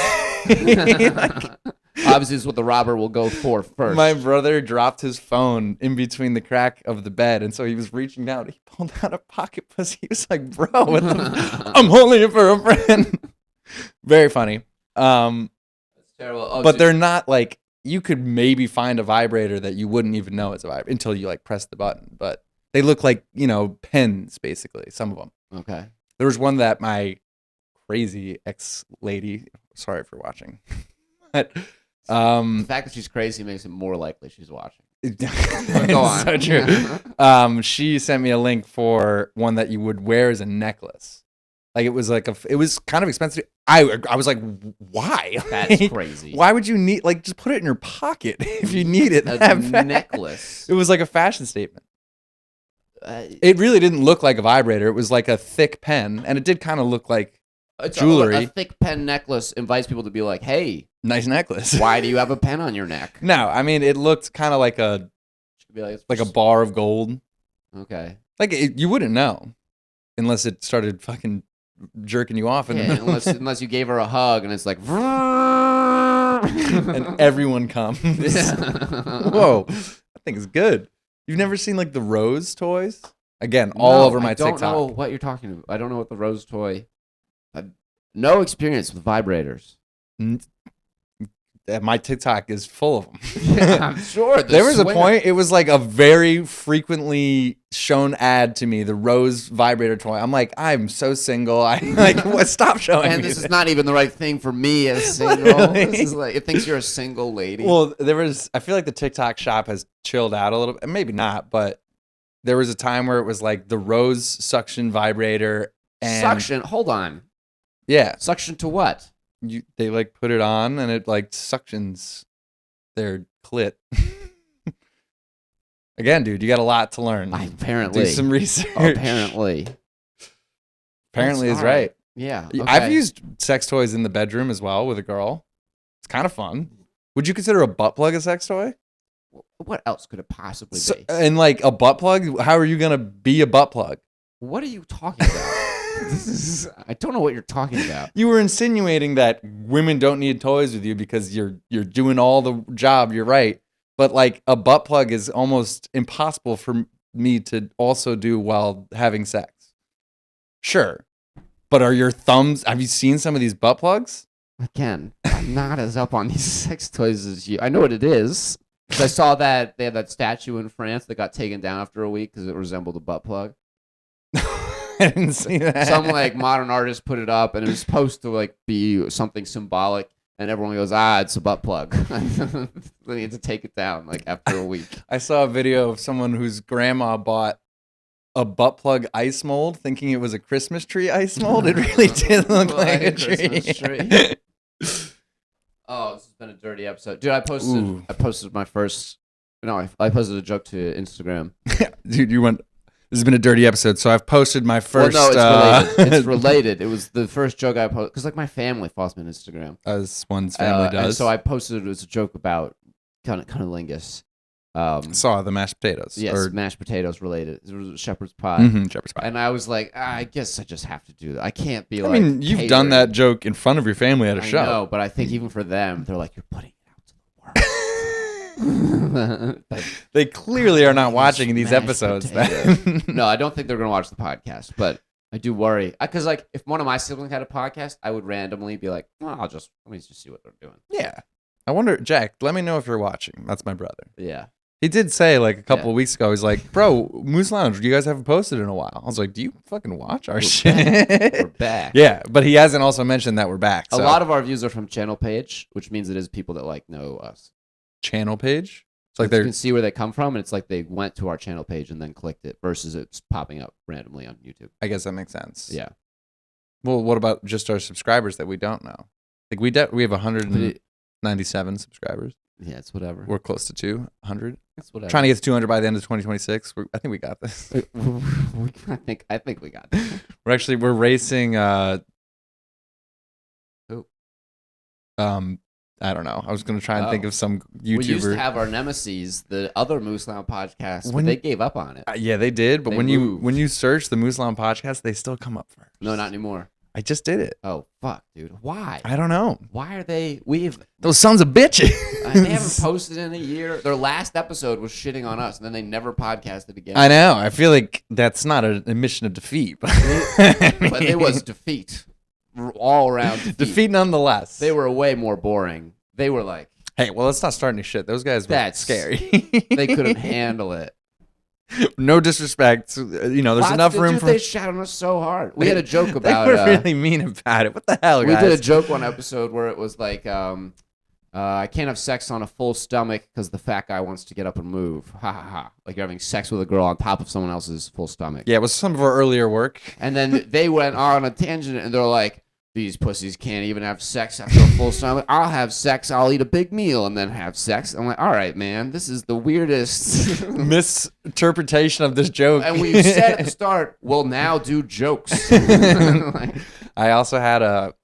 Obviously, it's what the robber will go for first. My brother dropped his phone in between the crack of the bed, and so he was reaching down. He pulled out a pocket pussy. He was like, "Bro, I'm holding it for a friend." Very funny. That's terrible. But they're not like, you could maybe find a vibrator that you wouldn't even know it's a vibrator until you like press the button. But they look like pens, basically. Some of them. Okay. There was one that my crazy ex-lady. Sorry for watching. But the fact that she's crazy makes it more likely she's watching. Go on. So true. She sent me a link for one that you would wear as a necklace. Like it was kind of expensive. I was like, why? That's crazy. Why would you need just put it in your pocket if you need it? A necklace. It was like a fashion statement. It really didn't look like a vibrator. It was like a thick pen, and it did kind of look like jewelry. A thick pen necklace invites people to be like, "Hey, nice necklace. Why do you have a pen on your neck?" No, I mean it looked kind of like a bar of gold. Okay. Like you wouldn't know unless it started fucking jerking you off. Unless you gave her a hug and it's like, and everyone comes. Whoa, that thing is good. You've never seen like the Rose toys? Again, all over my TikTok. I don't know what you're talking about. I don't know what the Rose toy. No experience with vibrators. My TikTok is full of them. Yeah, I'm sure. There was a point, it was like a very frequently shown ad to me, the Rose vibrator toy. I'm like, I'm so single. Stop showing me. And this is not even the right thing for me as single. This is like, it thinks you're a single lady. Well, I feel like the TikTok shop has chilled out a little bit. Maybe not, but there was a time where it was like the Rose suction vibrator. And suction? Hold on. Yeah. Suction to what? They like put it on and it like suctions their clit. Again, dude, you got a lot to learn. Apparently. Do some research. Apparently is right. Yeah. Okay. I've used sex toys in the bedroom as well with a girl. It's kind of fun. Would you consider a butt plug a sex toy? What else could it possibly be? And like a butt plug, how are you going to be a butt plug? What are you talking about? I don't know what you're talking about. You were insinuating that women don't need toys with you because you're doing all the job. You're right. But like a butt plug is almost impossible for me to also do while having sex. Sure. But have you seen some of these butt plugs? Again, I'm not as up on these sex toys as you. I know what it is. I saw that they had that statue in France that got taken down after a week because it resembled a butt plug. I didn't see that. Some like modern artist put it up, and it was supposed to like be something symbolic, and everyone goes, it's a butt plug. They need to take it down like after a week. I saw a video of someone whose grandma bought a butt plug ice mold, thinking it was a Christmas tree ice mold. It really did look like a Christmas tree. Oh, this has been a dirty episode, dude. I posted my first. No, I posted a joke to Instagram. Dude, this has been a dirty episode, so I've posted my first. Well, no, it's related. It's related. It was the first joke I posted because, like, my family follows me on Instagram, as one's family does. And so I posted it as a joke about cunnilingus. Saw the mashed potatoes. Yes, mashed potatoes related. It was shepherd's pie. Mm-hmm, shepherd's pie. And I was like, I guess I just have to do that. I can't be I mean, you've done that joke in front of your family at a show. I know, but I think even for them, they're like, you're putting it out to the world. They clearly are not watching these episodes. Then. No, I don't think they're going to watch the podcast, but I do worry. Because like, if one of my siblings had a podcast, I would randomly be like, well, let me just see what they're doing. Yeah. I wonder, Jack, let me know if you're watching. That's my brother. Yeah. He did say like a couple of weeks ago, he's like, bro, Moose Lounge, you guys haven't posted in a while. I was like, do you fucking watch our shit? We're back. Yeah, but he hasn't also mentioned that we're back. A lot of our views are from channel page, which means it is people that like know us. Channel page? It's like you can see where they come from, and it's like they went to our channel page and then clicked it versus it's popping up randomly on YouTube. I guess that makes sense. Yeah. Well, what about just our subscribers that we don't know? Like we have 197 subscribers. Yeah, it's whatever. We're close to 200. It's whatever. Trying to get to 200 by the end of 2026. I think we got this. I think we got this. We're racing. Who? I don't know. I was going to try and think of some YouTuber. We used to have our nemesis, the other Moose Lounge podcast, but they gave up on it. Yeah, they did. But when you search the Moose Lounge podcast, they still come up first. No, not anymore. I just did it. Oh, fuck, dude. Why? I don't know. Why are they... Those sons of bitches. They haven't posted in a year. Their last episode was shitting on us, and then they never podcasted again. I know. I feel like that's not an admission of defeat. But it was defeat. All around defeat nonetheless. They were way more boring. They were like... Hey, well, let's not start any shit. Those guys were scary. They couldn't handle it. No disrespect. There's enough room for... They shot on us so hard. We had a joke about... They were really mean about it. What the hell, guys? We did a joke one episode where it was like, I can't have sex on a full stomach because the fat guy wants to get up and move. Ha ha ha. Like you're having sex with a girl on top of someone else's full stomach. Yeah, it was some of our earlier work. And then they went on a tangent and they're like, these pussies can't even have sex after a full stomach. I'll have sex, I'll eat a big meal and then have sex. I'm like, all right, man, this is the weirdest misinterpretation of this joke. And we said at the start, we'll now do jokes. I also had a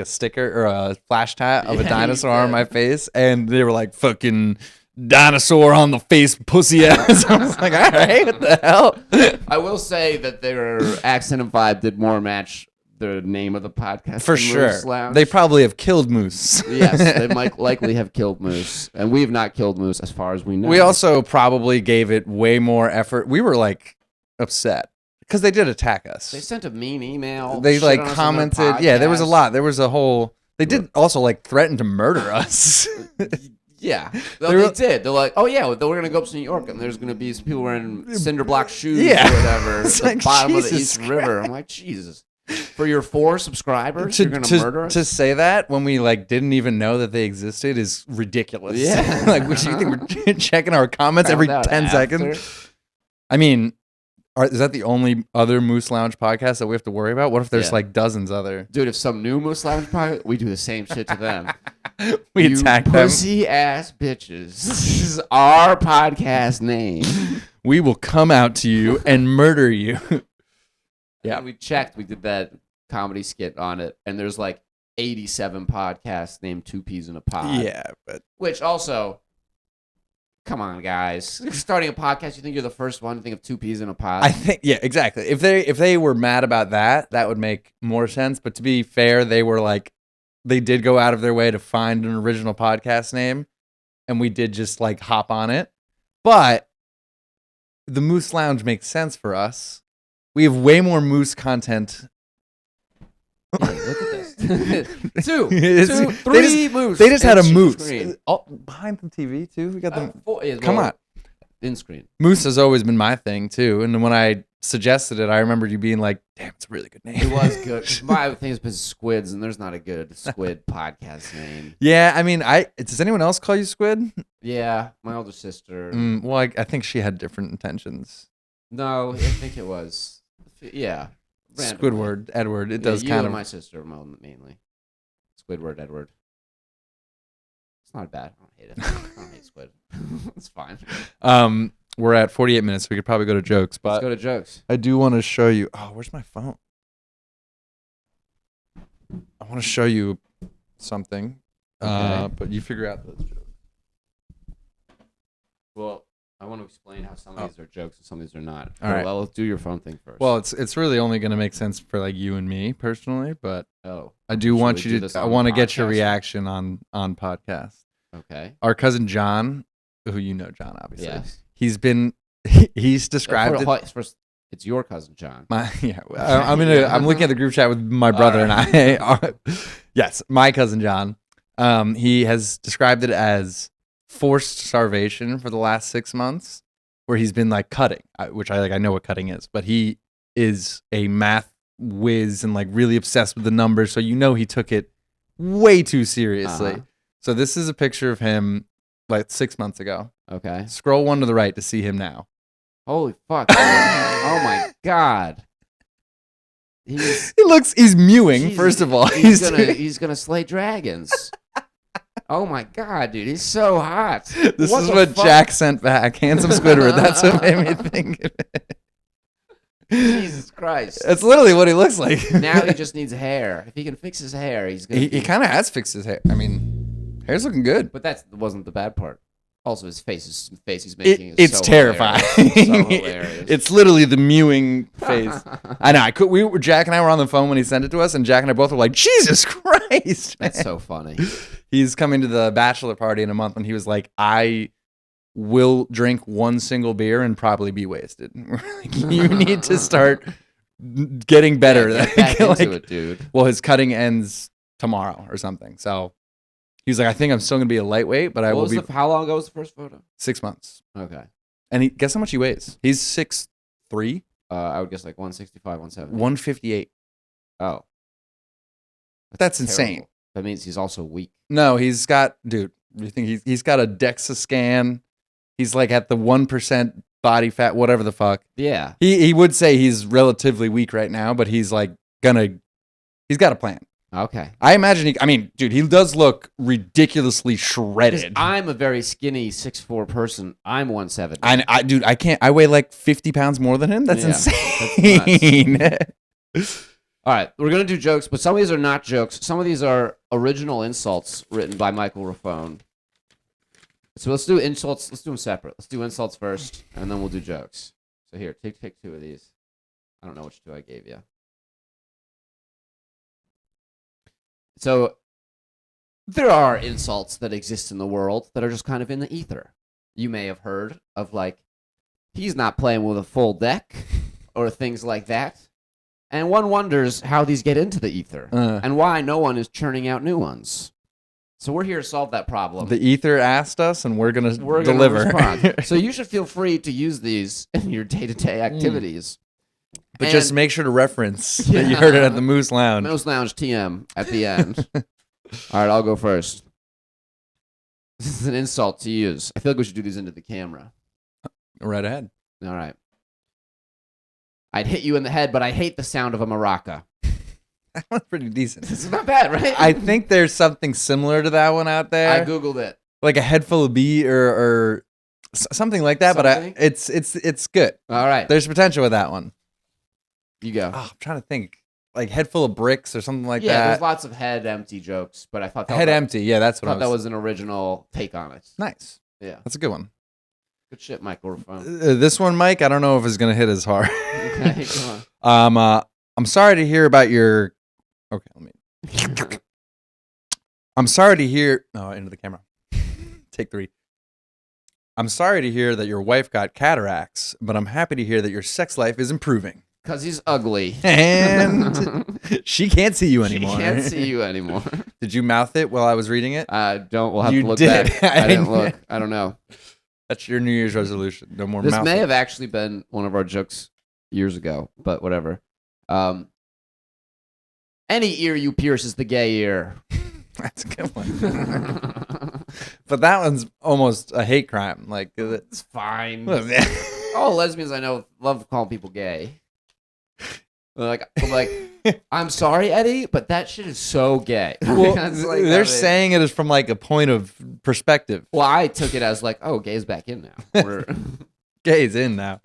sticker or a flash tat of a dinosaur on my face, and they were like, fucking dinosaur on the face, pussy ass. I was like, all right, what the hell? I will say that their accent and vibe did more match the name of the podcast. For sure. They probably have killed Moose. Yes, they might likely have killed Moose. And we have not killed Moose as far as we know. We also probably gave it way more effort. We were like upset because they did attack us. They sent a mean email. They like commented. Yeah, there was a lot. There was a whole... They did also like threaten to murder us. Yeah, they did. They're like, oh yeah, we're gonna go up to New York, and there's gonna be some people wearing cinder block shoes or whatever at the bottom of the East River. I'm like, Jesus. For your 4 subscribers, you're gonna murder us? To say that when we like didn't even know that they existed is ridiculous. Yeah, like what do you think we're checking our comments every 10 seconds? I mean, is that the only other Moose Lounge podcast that we have to worry about? What if there's like dozens other? Dude, if some new Moose Lounge podcast, we do the same shit to them. We attack them. Pussy ass bitches. This is our podcast name. We will come out to you and murder you. Yeah, we checked. We did that comedy skit on it, and there's like 87 podcasts named Two Peas in a Pod. Yeah, but which also, come on, guys, starting a podcast, you think you're the first one to think of Two Peas in a Pod? I think exactly. If they were mad about that would make more sense. But to be fair, they did go out of their way to find an original podcast name, and we did just like hop on it. But the Moose Lounge makes sense for us. We have way more Moose content. Yeah, look at this. 3 Moose. They just had a Moose. Behind the TV, too. We got them. Come on. In screen. Moose has always been my thing, too. And when I suggested it, I remember you being like, damn, it's a really good name. It was good. My thing has been Squids, and there's not a good Squid podcast name. Yeah, I mean, does anyone else call you Squid? Yeah, my older sister. Well, I think she had different intentions. No, I think it was. Yeah. Randomly. Squidward, Edward. It does you kind and of. My sister mainly. Squidward, Edward. It's not bad. I don't hate it. I don't hate Squid. It's fine. We're at 48 minutes. We could probably go to jokes, but let's go to jokes. I do want to show you. Oh, where's my phone? I want to show you something. Okay. But you figure out those jokes. Well, I want to explain how some of these are jokes and some of these are not. All right. Well, let's do your phone thing first. Well, it's really only going to make sense for like you and me personally, but I do Should want we you do to. this I on want to the get your podcast? reaction on podcast. Okay. Our cousin John, who you know, John, obviously. Yes. He's described it. First, it's your cousin John. I'm looking at the group chat with my brother and I. Yes, my cousin John. He has described it as forced starvation for the last 6 months, where he's been like cutting, which I know what cutting is, but he is a math whiz and like really obsessed with the numbers. So he took it way too seriously. So this is a picture of him like 6 months ago. Okay. Scroll one to the right to see him now. Holy fuck! Oh my god. He's mewing. First of all, he's gonna slay dragons. Oh my god, dude, he's so hot. This is what Jack sent back. Handsome Squidward. That's what made me think of it. Jesus Christ. That's literally what he looks like. Now he just needs hair. If he can fix his hair, he's gonna. He kind of has fixed his hair. I mean, hair's looking good. But that wasn't the bad part. Also, his face he's making. It's so terrifying. Hilarious. So hilarious. It's literally the mewing face. I know. Jack and I were on the phone when he sent it to us, and Jack and I both were like, "Jesus Christ!" Man. That's so funny. He's coming to the bachelor party in a month, and he was like, "I will drink one single beer and probably be wasted. You need to start getting better." Get back into it, dude. Well, his cutting ends tomorrow or something, so. He's like, I think I'm still going to be a lightweight, but I will be... How long ago was the first photo? 6 months. Okay. And guess how much he weighs? He's 6'3". I would guess like 165, 170. 158. Oh. That's insane. That means he's also weak. No, he's got... Dude, you think he's got a DEXA scan. He's like at the 1% body fat, whatever the fuck. Yeah. He would say he's relatively weak right now, but he's like he's got a plan. Okay. I imagine dude, he does look ridiculously shredded. I'm a very skinny 6'4" person. I'm 170. Dude, I weigh like 50 pounds more than him. That's insane. That's all right, we're going to do jokes, but some of these are not jokes. Some of these are original insults written by Michael Raffone. So let's do insults. Let's do them separate. Let's do insults first, and then we'll do jokes. So here, take 2 of these. I don't know which 2 I gave you. So, there are insults that exist in the world that are just kind of in the ether. You may have heard of, like, he's not playing with a full deck, or things like that. And one wonders how these get into the ether, and why no one is churning out new ones. So we're here to solve that problem. The ether asked us, and we're gonna deliver. So you should feel free to use these in your day-to-day activities. But just make sure to reference that you heard it at the Moose Lounge. Moose Lounge TM at the end. All right, I'll go first. This is an insult to use. I feel like we should do these into the camera. Right ahead. All right. I'd hit you in the head, but I hate the sound of a maraca. That one's pretty decent. This is not bad, right? I think there's something similar to that one out there. I Googled it. Like a head full of bee or something like that, but it's good. All right. There's potential with that one. You go. Oh, I'm trying to think. Like head full of bricks or something like that. Yeah, there's lots of head empty jokes, but I thought empty. Yeah, that's what I thought that was an original take on it. Nice. Yeah. That's a good one. Good shit, Michael Raffone. This one, Mike, I don't know if it's going to hit as hard. Okay, come on. I'm sorry to hear about your... Okay, let me... I'm sorry to hear... No, into the camera. Take 3. I'm sorry to hear that your wife got cataracts, but I'm happy to hear that your sex life is improving. Because he's ugly. And she can't see you anymore. She can't see you anymore. Did you mouth it while I was reading it? We'll have to look back. I didn't look. I don't know. That's your New Year's resolution. No more This mouthing. may have actually been one of our jokes years ago, but whatever. Any ear you pierce is the gay ear. That's a good one. But that one's almost a hate crime. Like, it's fine. All lesbians I know love calling people gay. I'm like, I'm sorry, Eddie, but that shit is so gay. Well, they're saying it is from like a point of perspective. Well, I took it as like, oh, gay's back in now. Gay's in now.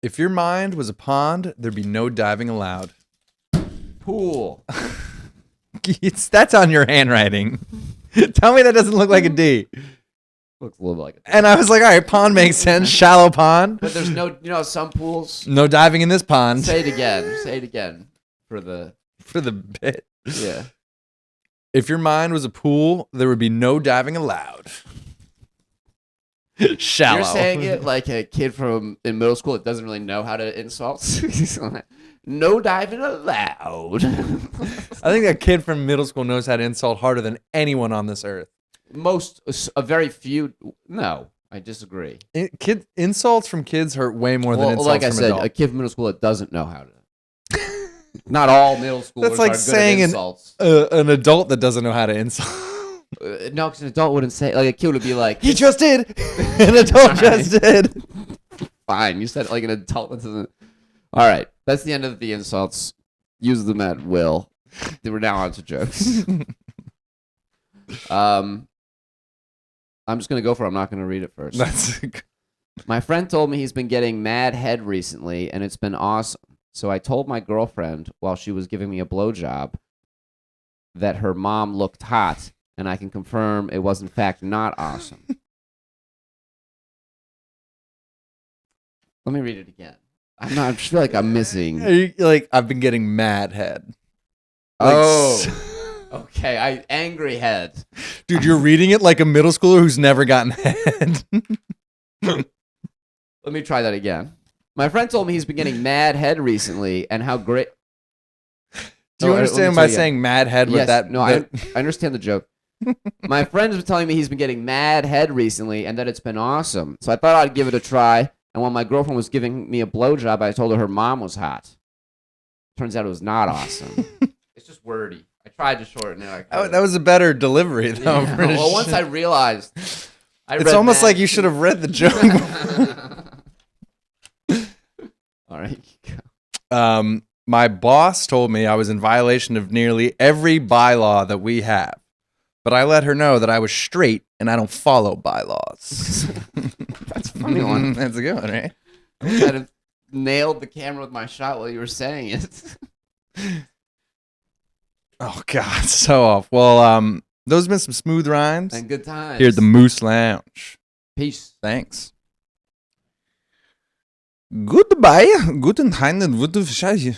If your mind was a pond, there'd be no diving allowed. Pool. That's on your handwriting. Tell me that doesn't look like a D. Looks a little bit like a D. And I was like, all right, pond makes sense. Shallow pond. But there's no, some pools. No diving in this pond. Say it again. Say it again. For the bit. Yeah. If your mind was a pool, there would be no diving allowed. Shallow. You're saying it like a kid in middle school that doesn't really know how to insult. No diving allowed. I think a kid from middle school knows how to insult harder than anyone on this earth. A very few. No, I disagree. Insults from kids hurt way more than insults like I from said, adults. A kid from middle school that doesn't know how to. Not all middle schoolers That's like are good saying at insults. an adult that doesn't know how to insult. No, because an adult wouldn't say. Like a kid would be like, He just did. An adult just did. Fine, you said it like an adult that doesn't. All right, that's the end of the insults. Use them at will. We're now on to jokes. I'm just gonna go for it. I'm not gonna read it first. My friend told me he's been getting mad head recently, and it's been awesome. So I told my girlfriend while she was giving me a blowjob that her mom looked hot, and I can confirm it was in fact not awesome. Let me read it again. I just feel like I'm missing. Like I've been getting mad head. Okay. Angry head. Dude, you're reading it like a middle schooler who's never gotten head. Let me try that again. My friend told me he's been getting mad head recently, and how great. Do you understand by saying mad head with that? No, I understand the joke. My friend was telling me he's been getting mad head recently, and that it's been awesome. So I thought I'd give it a try. And when my girlfriend was giving me a blowjob, I told her mom was hot. Turns out it was not awesome. It's just wordy. I tried to shorten it. That was a better delivery, though. Yeah. Well, once I realized, it's almost like you should have read the joke. All right. My boss told me I was in violation of nearly every bylaw that we have, but I let her know that I was straight and I don't follow bylaws. That's a funny one. That's a good one, right? I kind of nailed the camera with my shot while you were saying it. Oh God, so off. Well, those have been some smooth rhymes And good times. here at the Moose Lounge. Peace. Thanks. Goodbye. Guten Tag.